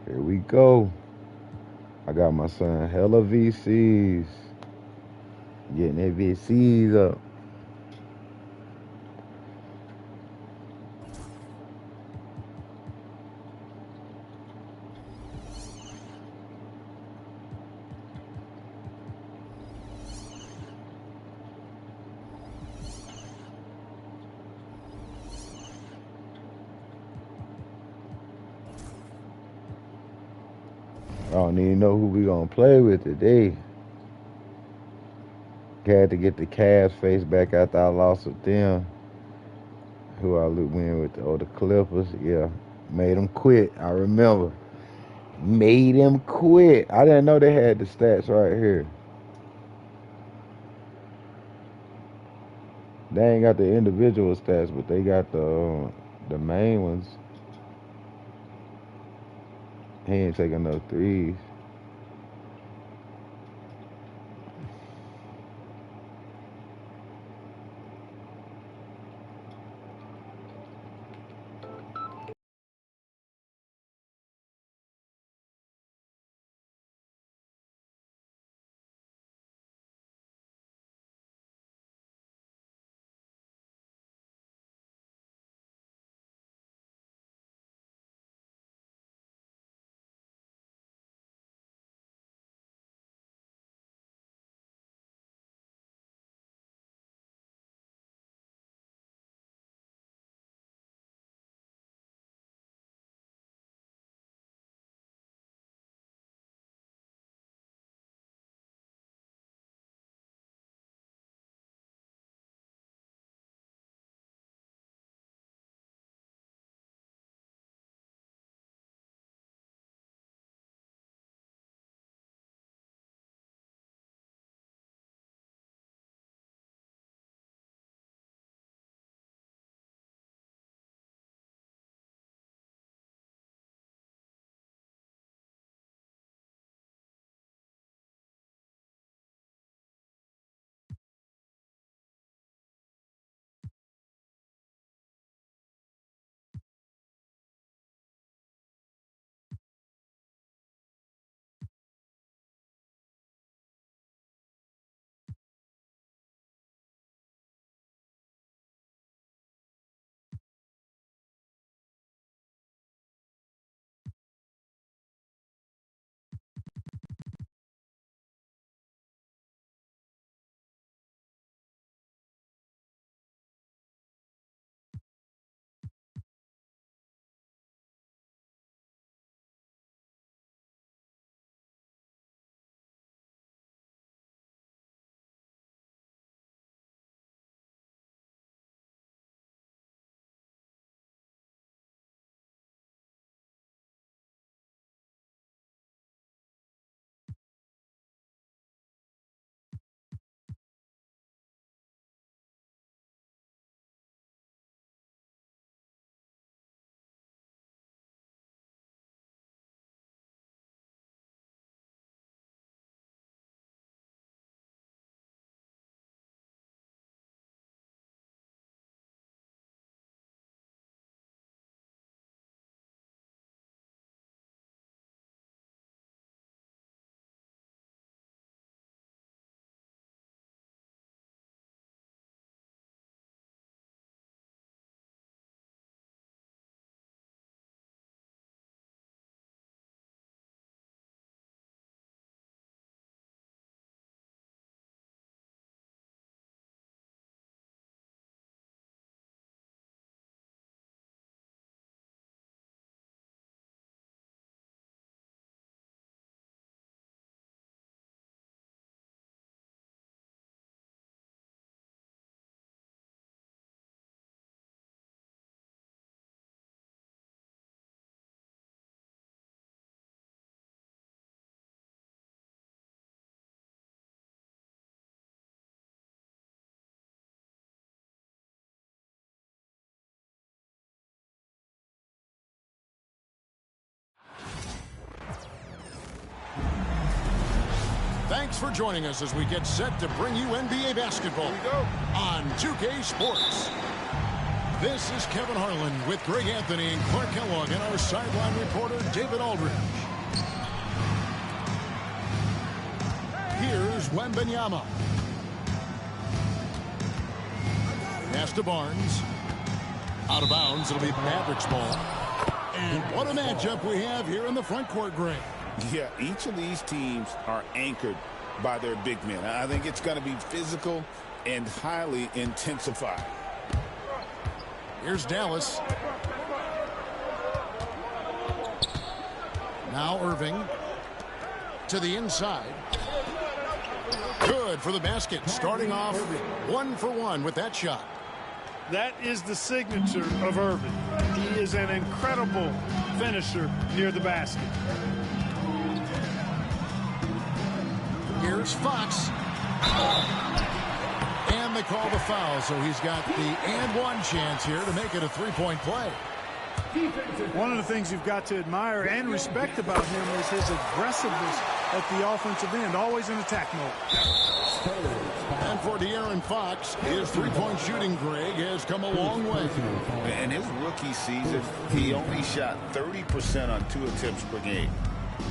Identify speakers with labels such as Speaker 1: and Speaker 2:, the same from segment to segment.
Speaker 1: Here we go. I got my son hella VCs. Getting that VCs up. I don't even know who we gonna play with today. Had to get the Cavs face back after I lost with them. Who I win with the Clippers. Yeah, made them quit. I remember. Made him quit. I didn't know they had the stats right here. They ain't got the individual stats, but they got the main ones. He ain't taking no threes.
Speaker 2: Thanks for joining us as we get set to bring you NBA basketball on 2K Sports. This is Kevin Harlan with Greg Anthony and Clark Kellogg and our sideline reporter, David Aldridge. Here's Wembanyama. Pass to Barnes. Out of bounds. It'll be Mavericks ball. And what a matchup we have here in the front court, Greg.
Speaker 3: Yeah, each of these teams are anchored by their big men. I think it's going to be physical and highly intensified.
Speaker 2: Here's Dallas. Now Irving to the inside. Good for the basket. Starting off 1 for 1 with that shot.
Speaker 4: That is the signature of Irving. He is an incredible finisher near the basket.
Speaker 2: Here's Fox. And they call the foul, so he's got the and one chance here to make it a three-point play.
Speaker 4: One of the things you've got to admire and respect about him is his aggressiveness at the offensive end, always in attack mode.
Speaker 2: And for De'Aaron Fox, his three-point shooting, Greg, has come a long way.
Speaker 3: In his rookie season, he only shot 30% on 2 attempts per game.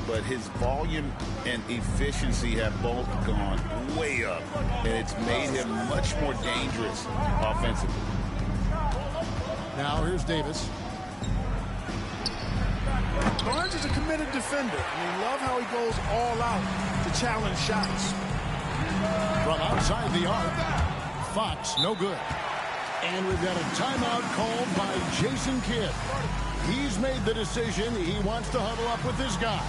Speaker 3: But his volume and efficiency have both gone way up, and it's made him much more dangerous offensively.
Speaker 2: Now here's Davis.
Speaker 4: Barnes is a committed defender. Love how he goes all out to challenge shots.
Speaker 2: From outside the arc, Fox, no good. And we've got a timeout called by Jason Kidd. He's made the decision. He wants to huddle up with his guys.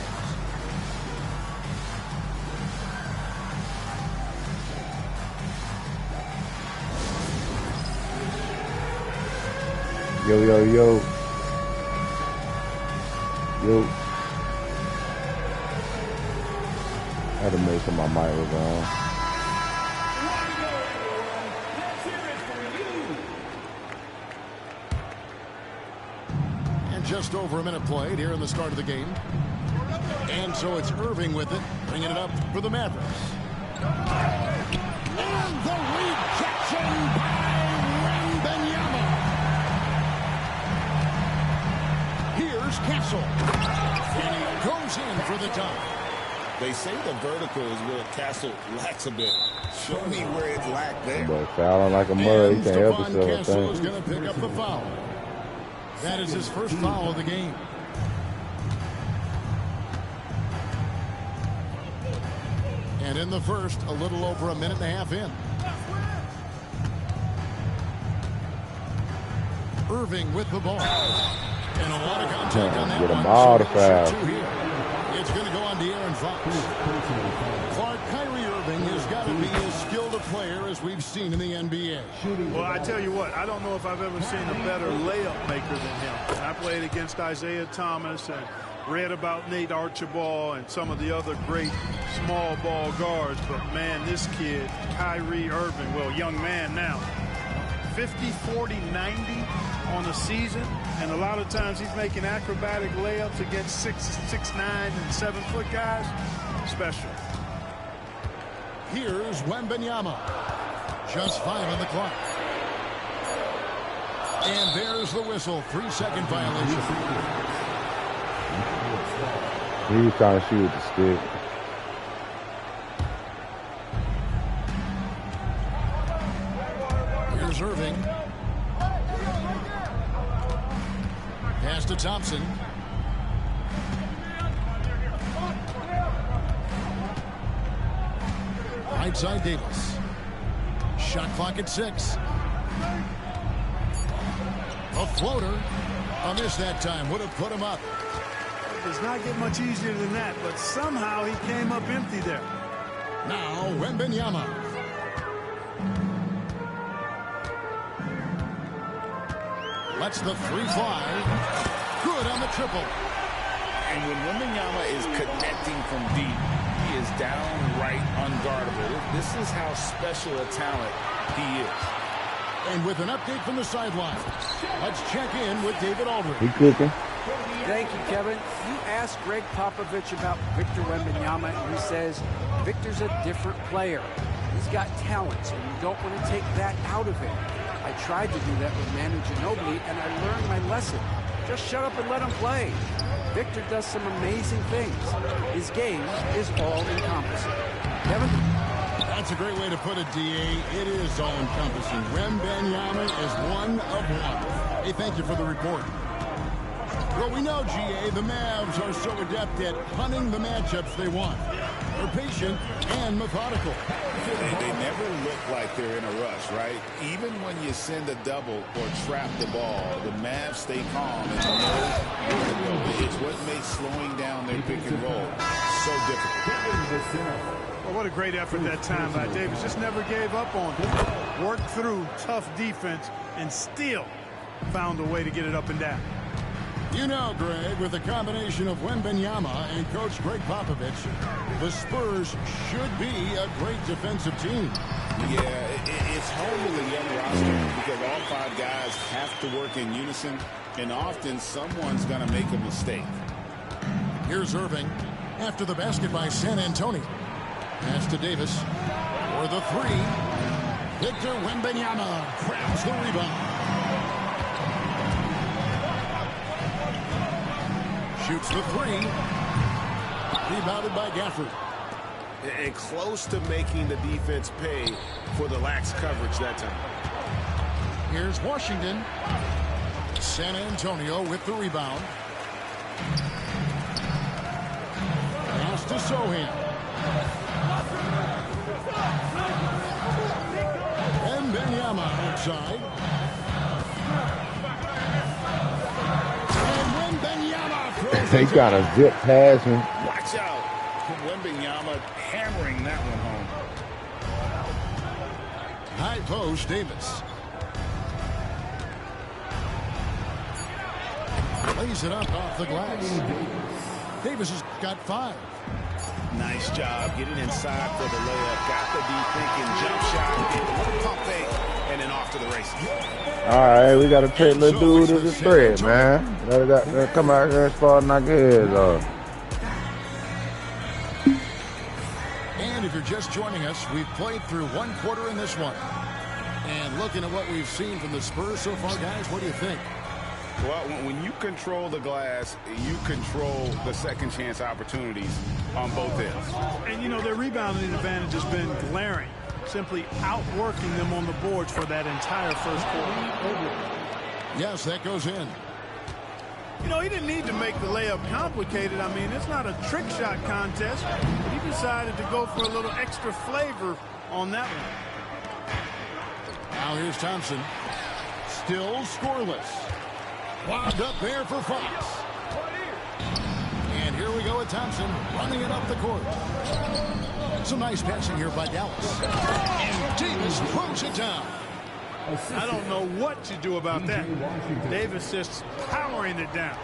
Speaker 1: Yo, yo, yo. Yo. I had to make sure my mic was on.
Speaker 2: Just over a minute played here in the start of the game. And so it's Irving with it, bringing it up for the Mavericks. And the rejection by Wembanyama. Here's Castle. And he goes in for the tie.
Speaker 3: They say the vertical is where Castle lacks a bit. Show me where it lacked there.
Speaker 1: But fouling like a mud, he can't help
Speaker 2: Stephon
Speaker 1: himself.
Speaker 2: Castle is going to pick up the foul. That is his first foul of the game. And in the first, a little over a minute and a half in. Irving with the ball. And a lot of contact on that
Speaker 1: Get
Speaker 2: one.
Speaker 1: him all the
Speaker 2: So
Speaker 1: foul.
Speaker 2: it's going to go on De'Aaron Fox. Clark, Kyrie Irving has got to be as skilled a player as we've seen in the NBA.
Speaker 4: Well, I tell you what, I don't know if I've ever seen a better layup maker than him. I played against Isaiah Thomas and read about Nate Archibald and some of the other great small ball guards, but man, this kid, Kyrie Irving, well, young man now, 50, 40, 90 on the season, and a lot of times he's making acrobatic layups against 6'9" and 7-foot guys. Special.
Speaker 2: Here's Wembanyama. Just 5 on the clock. And there's the whistle. 3-second violation.
Speaker 1: He was trying to shoot with the stick.
Speaker 2: Here's Irving. Pass to Thompson. Right side Davis. Shot clock at 6. A floater. A miss that time. Would have put him up.
Speaker 4: It does not get much easier than that, but somehow he came up empty there.
Speaker 2: Now Wembanyama. Lets the three fly. Good on the triple.
Speaker 3: And when Wembanyama is connecting from deep, he is downright unguardable. This is how special a talent he is.
Speaker 2: And with an update from the sideline, let's check in with David Aldridge.
Speaker 1: He cooking.
Speaker 5: Thank you, Kevin. You asked Greg Popovich about Victor Wembanyama, and he says Victor's a different player. He's got talents, and you don't want to take that out of him. I tried to do that with Manu Ginobili, and I learned my lesson. Just shut up and let him play. Victor does some amazing things. His game is all-encompassing. Kevin?
Speaker 2: That's a great way to put it, D.A. It is all-encompassing. Wembanyama is one of one. Hey, thank you for the report. Well, we know, G.A., the Mavs are so adept at punting the matchups they want. They're patient and methodical.
Speaker 3: They never look like they're in a rush, right? Even when you send a double or trap the ball, the Mavs stay calm and know where to go. It's what makes slowing down their pick and roll so difficult.
Speaker 4: Well, what a great effort that time by Davis. Just never gave up on it. Worked through tough defense and still found a way to get it up and down.
Speaker 2: You know, Greg, with a combination of Wembanyama and Coach Greg Popovich, the Spurs should be a great defensive team.
Speaker 3: Yeah, it's hard with a young roster because all 5 guys have to work in unison, and often someone's going to make a mistake.
Speaker 2: Here's Irving after the basket by San Antonio. Pass to Davis for the 3. Victor Wembanyama grabs the rebound. Shoots the 3. Rebounded by Gafford.
Speaker 6: And close to making the defense pay for the lax coverage that time.
Speaker 2: Here's Washington. San Antonio with the rebound. Pass to Sohan. Wembanyama outside.
Speaker 1: He got a zip pass.
Speaker 3: Watch out. Wembanyama hammering that one home.
Speaker 2: High post, Davis. Lays it up off the glass. Davis has got 5.
Speaker 3: Nice job getting inside for the layup. Got the deep thinking jump shot. Get a little pump fake. And then off to the races.
Speaker 1: All right, we got to take the dude to the thread, man. Gotta come out here and start knocking heads off.
Speaker 2: And if you're just joining us, we've played through 1 quarter in this one. And looking at what we've seen from the Spurs so far, guys, what do you think?
Speaker 3: Well, when you control the glass, you control the second chance opportunities on both ends.
Speaker 4: And, you know, their rebounding advantage has been glaring. Simply outworking them on the boards for that entire first quarter.
Speaker 2: Yes, that goes in.
Speaker 4: You know, he didn't need to make the layup complicated. I mean, it's not a trick shot contest. He decided to go for a little extra flavor on that one.
Speaker 2: Now here's Thompson. Still scoreless. Wound up there for Fox. And here we go with Thompson running it up the court. Some nice passing here by Dallas. And Davis throws it down.
Speaker 4: I don't know what to do about that. Davis just powering it down.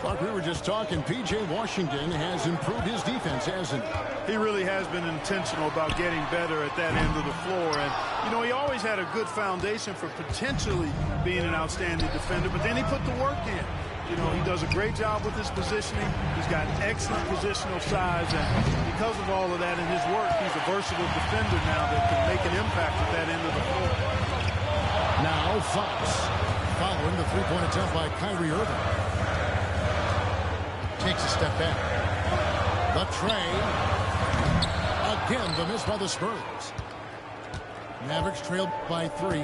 Speaker 2: Like we were just talking, P.J. Washington has improved his defense, hasn't he?
Speaker 4: He really has been intentional about getting better at that end of the floor. And, you know, he always had a good foundation for potentially being an outstanding defender, but then he put the work in. You know, he does a great job with his positioning. He's got excellent positional size, and because of all of that in his work, he's a versatile defender now that can make an impact at that end of the floor.
Speaker 2: Now Fox following the three-point attempt by Kyrie Irving. Takes a step back. The tray. Again, the miss by the Spurs. Mavericks trailed by 3.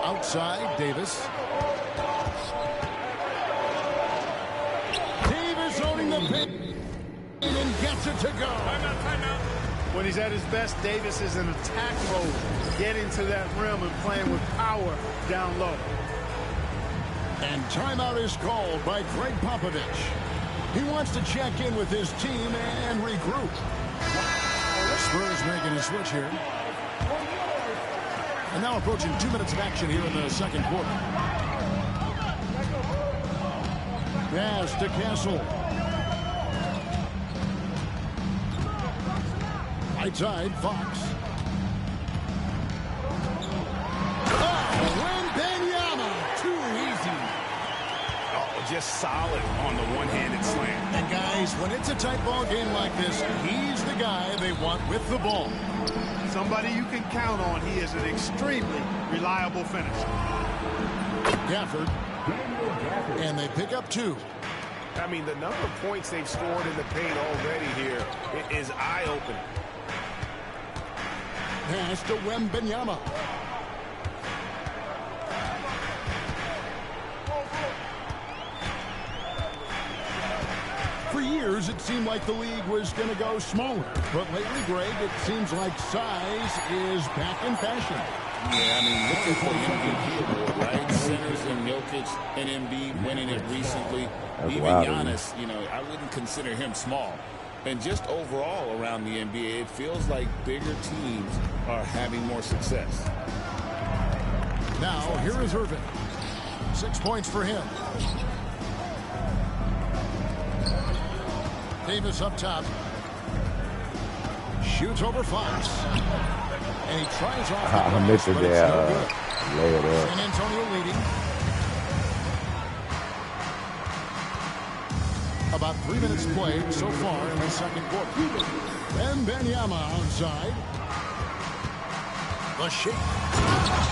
Speaker 2: Outside, Davis. Davis owning the paint and gets it to go.
Speaker 4: Timeout. When he's at his best, Davis is in attack mode, getting to that rim and playing with power down low.
Speaker 2: And timeout is called by Greg Popovich. He wants to check in with his team and regroup. Spurs making a switch here. And now approaching 2 minutes of action here in the second quarter. Pass to Castle. Right side, Fox.
Speaker 3: Just solid on the one-handed slam.
Speaker 2: And guys, when it's a tight ball game like this, he's the guy they want with the ball.
Speaker 4: Somebody you can count on. He is an extremely reliable finisher.
Speaker 2: Gafford. And they pick up 2.
Speaker 6: I mean, the number of points they've scored in the paint already here is eye-opening.
Speaker 2: Pass to Wembanyama. For years, it seemed like the league was going to go smaller. But lately, Greg, it seems like size is back in fashion.
Speaker 3: Yeah, I mean, look at the MVP award, right? Centers and Jokic and Embiid winning it recently.
Speaker 1: That's
Speaker 3: Even
Speaker 1: wild,
Speaker 3: Giannis, you know, I wouldn't consider him small. And just overall around the NBA, it feels like bigger teams are having more success.
Speaker 2: Now, here is Irving. 6 points for him. Davis up top. Shoots over Fox. And he tries off the
Speaker 1: I missed it there. Lay it up.
Speaker 2: San Antonio leading. About 3 minutes played so far in the second quarter. Wembanyama outside. The shake.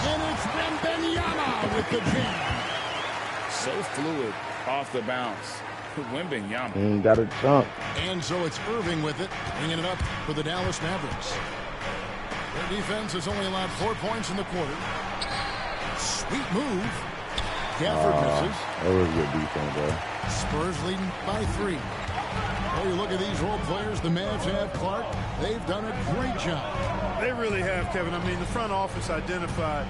Speaker 2: And it's Wembanyama with the jam.
Speaker 3: So fluid off the bounce. Wembanyama.
Speaker 1: Got a chunk.
Speaker 2: And so it's Irving with it, bringing it up for the Dallas Mavericks. Their defense has only allowed 4 points in the quarter. Sweet move. Gafford misses.
Speaker 1: That was good defense, though.
Speaker 2: Spurs leading by 3. Well, you look at these role players the Mavs have, Clark. They've done a great job.
Speaker 4: They really have, Kevin. I mean, the front office identified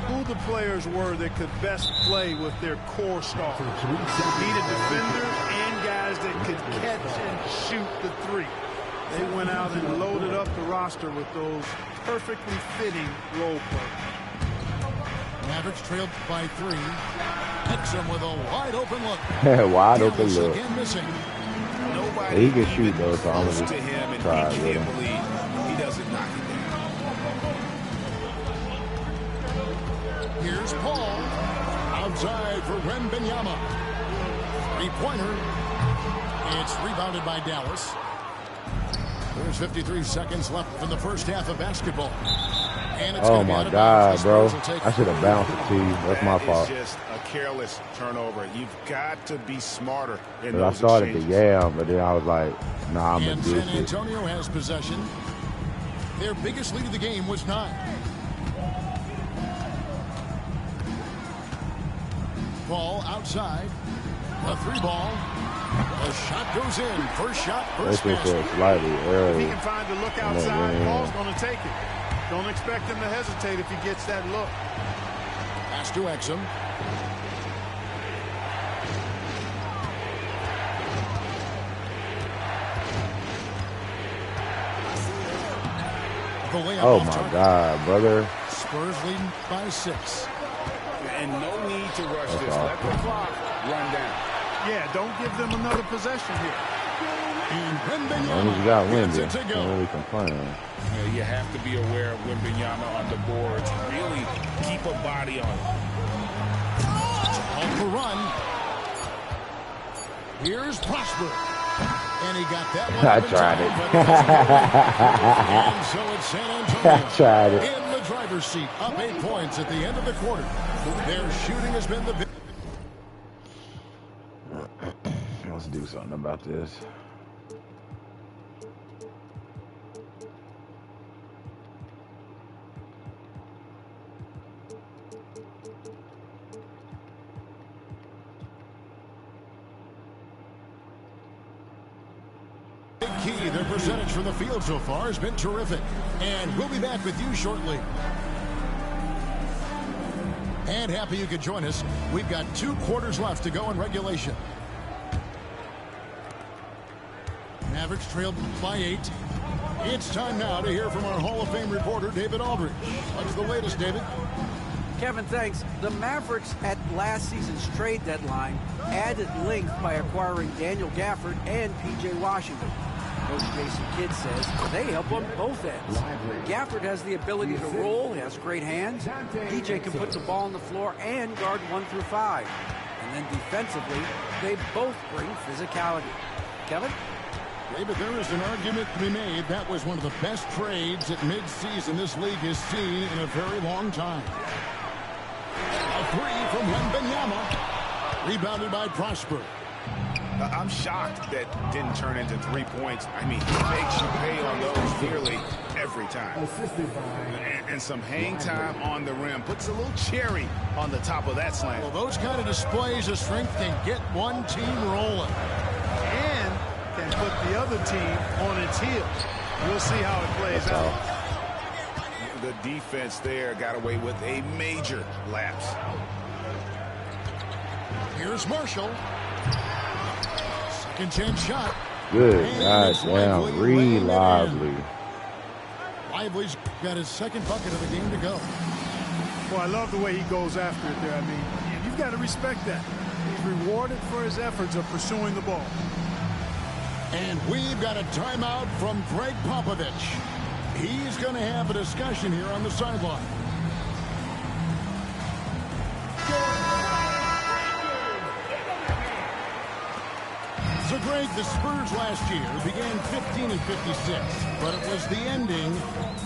Speaker 4: who the players were that could best play with their core stars. Needed defenders and guys that could catch and shoot the 3. They went out and loaded up the roster with those perfectly fitting role players.
Speaker 2: Mavericks trailed by 3. Exum with a wide open look.
Speaker 1: Wide open
Speaker 2: Dallas
Speaker 1: look.
Speaker 2: again missing.
Speaker 6: Nobody
Speaker 1: He can shoot, though, so I'm
Speaker 6: close
Speaker 1: gonna
Speaker 6: to him, and
Speaker 1: try
Speaker 6: he
Speaker 1: with
Speaker 6: can't
Speaker 1: him.
Speaker 6: believe he doesn't knock it down.
Speaker 2: Here's Paul. Outside for Wembanyama. 3-pointer. It's rebounded by Dallas. There's 53 seconds left in the first half of basketball. And it's
Speaker 1: Oh
Speaker 2: gonna be out
Speaker 1: my
Speaker 2: of
Speaker 1: God,
Speaker 2: bounds. The
Speaker 1: bro.
Speaker 2: Spurs will take
Speaker 1: I should have bounced it to you. That's my fault.
Speaker 6: It's just a careless turnover. You've got to be smarter in
Speaker 1: But I
Speaker 6: those
Speaker 1: started
Speaker 6: exchanges.
Speaker 1: to yam, but then I was like, nah, I'm going
Speaker 2: And
Speaker 1: to do
Speaker 2: San
Speaker 1: it.
Speaker 2: Antonio has possession. Their biggest lead of the game was 9. Ball outside. The 3-ball. The shot goes in. First shot,
Speaker 1: That's
Speaker 2: first
Speaker 1: just
Speaker 2: basket.
Speaker 1: slightly
Speaker 4: If he
Speaker 1: early.
Speaker 4: can find the look
Speaker 1: Yeah,
Speaker 4: outside,
Speaker 1: yeah.
Speaker 4: Paul's going to take it. Don't expect him to hesitate if he gets that look.
Speaker 2: Pass to Exum. The layup
Speaker 1: Oh
Speaker 2: off
Speaker 1: my
Speaker 2: target.
Speaker 1: God, brother.
Speaker 2: Spurs leading by 6.
Speaker 3: And no need to rush
Speaker 1: That's
Speaker 3: this.
Speaker 1: all.
Speaker 3: Let the clock run down.
Speaker 4: Yeah, don't give them another possession here.
Speaker 2: And
Speaker 1: As long as you got
Speaker 2: Wembanyama
Speaker 1: Wemby,
Speaker 2: gets it to
Speaker 1: can't
Speaker 2: go.
Speaker 1: really complain.
Speaker 3: You have to be aware of Wembanyama on the boards. Really keep a body on it.
Speaker 2: Off the run. Here's Prosper. And he got that one.
Speaker 1: I
Speaker 2: up in
Speaker 1: tried
Speaker 2: time,
Speaker 1: it.
Speaker 2: but it doesn't go. And so it's San Antonio.
Speaker 1: I tried it.
Speaker 2: In the driver's seat, up 8 points at the end of the quarter. Their shooting has been the big.
Speaker 1: Let's do something about this.
Speaker 2: key. Their percentage from the field so far has been terrific. And we'll be back with you shortly. And happy you could join us. We've got 2 quarters left to go in regulation. Mavericks trailed by 8. It's time now to hear from our Hall of Fame reporter, David Aldridge. What's the latest, David?
Speaker 5: Kevin, thanks. The Mavericks at last season's trade deadline added length by acquiring Daniel Gafford and P.J. Washington. Coach Jason Kidd says they help on both ends. Gafford has the ability to roll, he has great hands. P.J. can put the ball on the floor and guard 1 through 5. And then defensively, they both bring physicality. Kevin?
Speaker 2: David, there is an argument to be made. That was one of the best trades at midseason this league has seen in a very long time. A three from Wembanyama. Rebounded by Prosper.
Speaker 3: I'm shocked that didn't turn into 3 points. I mean, he makes you pay on those nearly every time. And some hang time on the rim. Puts a little cherry on the top of that slam.
Speaker 2: Well, those kind of displays of strength can get one team rolling.
Speaker 4: And can put the other team on its heels. We'll see how it plays out.
Speaker 3: The defense there got away with a major lapse.
Speaker 2: Here's Marshall. Second chance shot.
Speaker 1: Good. Goddamn. Reed Lively.
Speaker 2: Lively's got his second bucket of the game to go.
Speaker 4: Well, I love the way he goes after it there. I mean, you've got to respect that. He's rewarded for his efforts of pursuing the ball.
Speaker 2: And we've got a timeout from Greg Popovich. He's going to have a discussion here on the sideline. So, Greg, the Spurs last year began 15 and 56, but it was the ending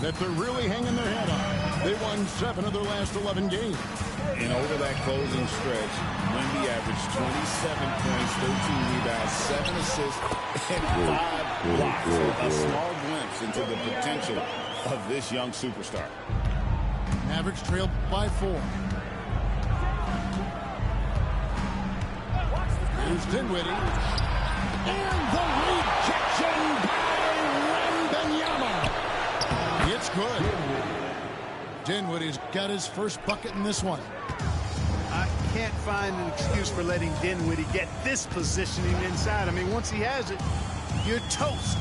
Speaker 2: that they're really hanging their head on. They won 7 of their last 11 games.
Speaker 3: And over that closing stretch, Wemby averaged 27 points, 13 rebounds, 7 assists, and 5 blocks. A small glimpse into the potential of this young superstar.
Speaker 2: Mavericks trailed by 4. Here's Dinwiddie. And the rejection by Wembanyama. It's good. Dinwiddie's got his first bucket in this one.
Speaker 4: I can't find an excuse for letting Dinwiddie get this positioning inside. I mean, once he has it, you're toast.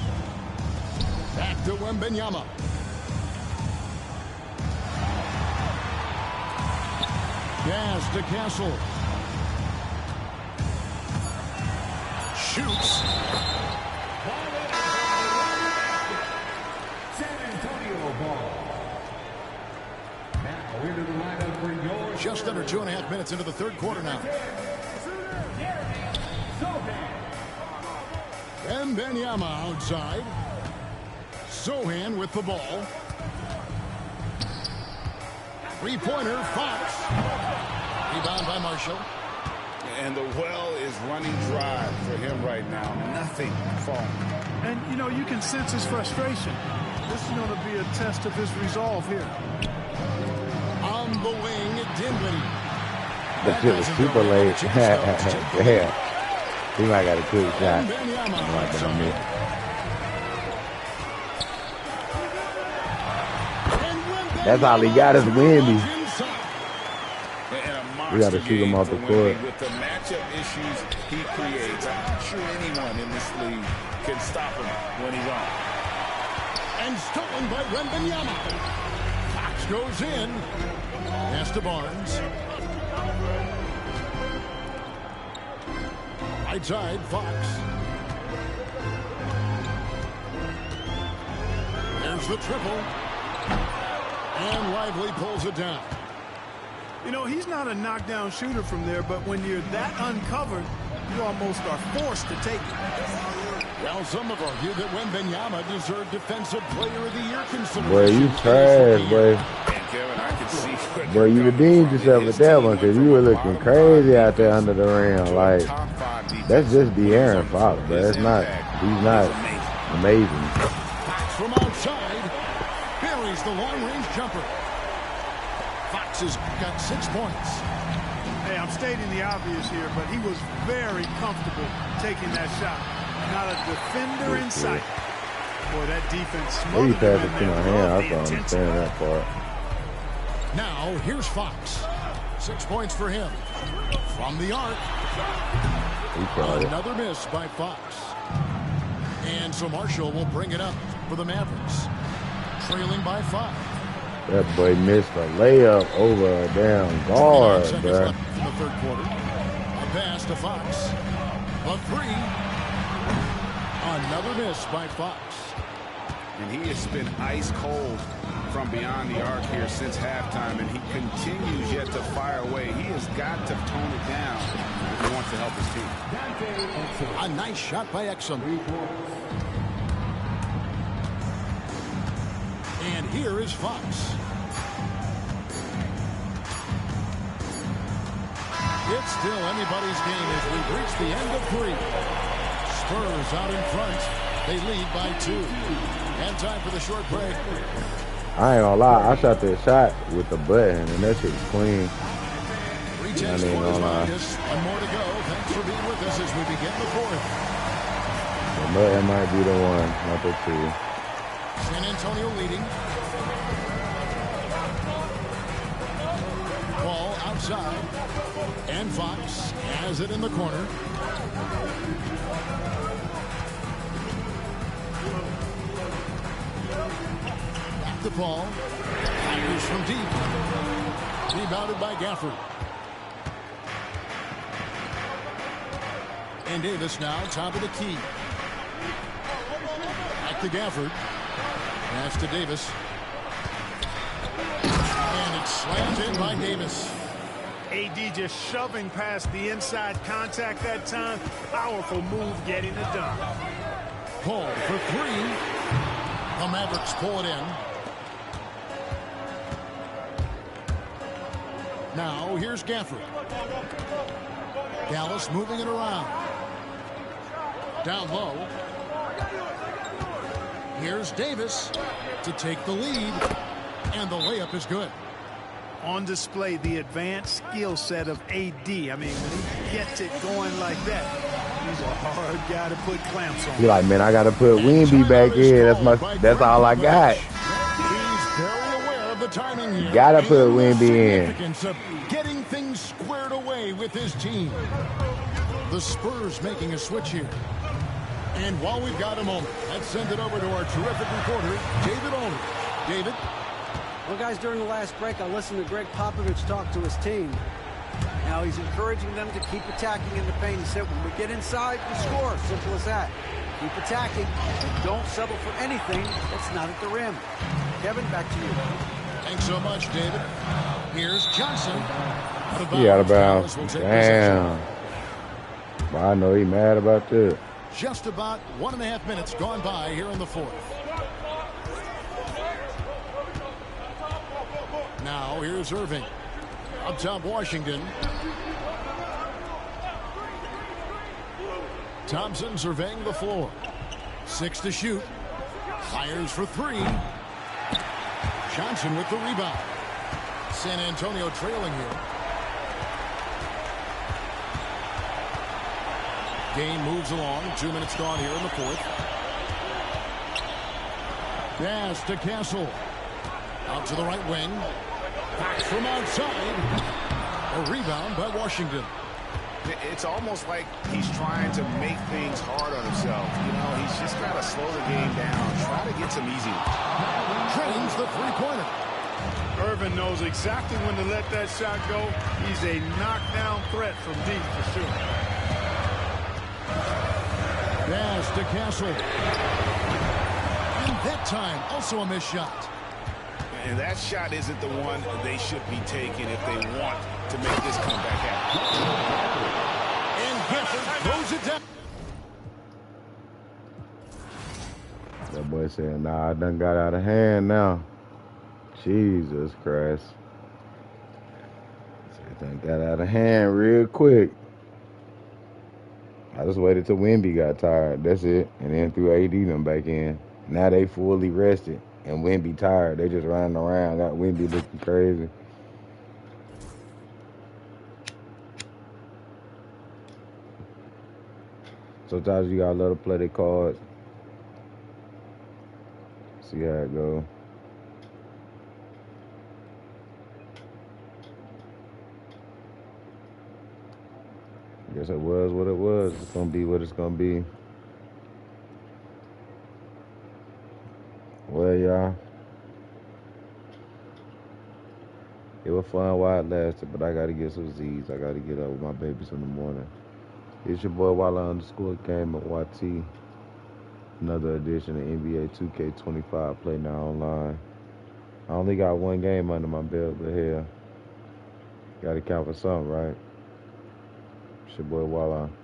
Speaker 2: Back to Wembanyama. Pass to Castle. Shoots.
Speaker 7: San Antonio ball. Now into the lineup for your
Speaker 2: Just under 2.5 minutes into the third quarter now. Wembanyama outside. Sohan with the ball. Three-pointer, Fox. Rebound by Marshall.
Speaker 3: And the well is running dry for him right now. Nothing falling.
Speaker 4: And, you know, you can sense his frustration. This is going to be a test of his resolve here.
Speaker 2: On the wing, Dinwiddie.
Speaker 1: That shit was super late. Yeah. He might got a quick shot. Right down there. That's all he got is Wemby. We got to shoot him off the court.
Speaker 3: With the matchup issues he creates, I'm not sure anyone in this league can stop him when he runs.
Speaker 2: And stolen by Wembanyama. Fox goes in. Pass to Barnes. Right side, Fox. There's the triple. And Lively pulls it down.
Speaker 4: You know, he's not a knockdown shooter from there, but when you're that uncovered, you almost are forced to take it.
Speaker 2: Well, some have argued that Wembanyama deserved Defensive Player of the Year consideration.
Speaker 1: Boy, you trash, boy.
Speaker 3: And Kevin, I can see.
Speaker 1: Boy, you redeemed yourself with that one because you were looking crazy out there under the rim. Like, that's just De'Aaron Fox, but it's not. He's not amazing.
Speaker 2: Fox from outside buries the long-range jumper. Fox has got 6 points.
Speaker 4: Hey, I'm stating the obvious here, but he was very comfortable taking that shot. Not a defender in sight. Boy, that defense
Speaker 1: Maybe
Speaker 4: smothered
Speaker 1: pass
Speaker 4: him
Speaker 1: it to
Speaker 4: in
Speaker 1: my
Speaker 4: there.
Speaker 1: hand. I
Speaker 4: Love the
Speaker 1: don't
Speaker 4: intensity.
Speaker 1: understand that part.
Speaker 2: Now, here's Fox. 6 points for him. From the arc.
Speaker 1: He tried it.
Speaker 2: Another miss by Fox. And so Marshall will bring it up for the Mavericks. Trailing by 5.
Speaker 1: That boy missed a layup over a damn guard,
Speaker 2: 29 seconds
Speaker 1: bro.
Speaker 2: left in the third quarter. A pass to Fox. A 3. Another miss by Fox.
Speaker 3: And he has been ice cold from beyond the arc here since halftime, and he continues yet to fire away. He has got to tone it down if he wants to help his team.
Speaker 2: A nice shot by Exum. And here is Fox. It's still anybody's game as we reach the end of 3. Spurs out in front. They lead by 2. And time for the short break.
Speaker 1: I ain't gonna lie, I shot that shot with the button, and that shit was clean.
Speaker 2: 3:10 scores behind us. One more to go. Thanks for being with us as we begin the 4th.
Speaker 1: The button might be the one, not the 2.
Speaker 2: San Antonio leading. Ball outside. And Fox has it in the corner. Back to Paul. Fires from deep. Rebounded by Gafford. And Davis now top of the key. Back to Gafford. Pass to Davis. And it's slammed in by Davis.
Speaker 4: AD just shoving past the inside contact that time. Powerful move getting it done.
Speaker 2: Paul for 3. The Mavericks pull it in. Now here's Gafford. Dallas moving it around. Down low. Here's Davis to take the lead. And the layup is good.
Speaker 4: On display, the advanced skill set of AD. I mean, when he gets it going like that, he's a hard guy to put clamps on.
Speaker 1: He like, man, I gotta put Wemby back in. That's all I got.
Speaker 2: He's very aware of the timing here.
Speaker 1: Gotta put Wemby in.
Speaker 2: Significance of getting things squared away with his team. The Spurs making a switch here. And while we've got a moment, let's send it over to our terrific reporter, David Olney. David.
Speaker 5: Well, guys, during the last break, I listened to Greg Popovich talk to his team. Now he's encouraging them to keep attacking in the paint. He said, when we get inside, we score. Simple as that. Keep attacking and don't settle for anything that's not at the rim. Kevin, back to you.
Speaker 2: Thanks so much, David. Here's Johnson.
Speaker 1: He out of bounds. Damn. Well, I know he mad about this.
Speaker 2: Just about 1.5 minutes gone by here in the 4th. Now here's Irving. Up top, Washington. Thompson surveying the floor. 6 to shoot. Fires for 3. Johnson with the rebound. San Antonio trailing here. Game moves along. 2 minutes gone here in the 4th. Pass to Castle. Out to the right wing. From outside. A rebound by Washington.
Speaker 3: It's almost like he's trying to make things hard on himself. You know, he's just got to slow the game down. Try to get some easy.
Speaker 2: Drains the three-pointer.
Speaker 4: Irvin knows exactly when to let that shot go. He's a knockdown threat from deep for sure.
Speaker 2: Pass to Castle. And that time, also a missed shot.
Speaker 3: And that shot isn't the one they should be taking if they want to make this comeback happen.
Speaker 2: And Gafford throws it down.
Speaker 1: That boy saying, nah, I done got out of hand now. Jesus Christ. It done got out of hand real quick. I just waited till Wemby got tired. That's it. And then threw AD them back in. Now they fully rested. And Wemby tired. They just running around. Got Wemby looking crazy. Sometimes you gotta let them play their cards. See how it go. I guess it was what it was. It's gonna be what it's gonna be. Well, y'all, it was fun while it lasted, but I gotta get some Z's. I gotta get up with my babies in the morning. It's your boy Walla_Game at YT. Another edition of NBA 2K25 Play Now Online. I only got one game under my belt, but hell, gotta count for something, right? It's your boy Walla.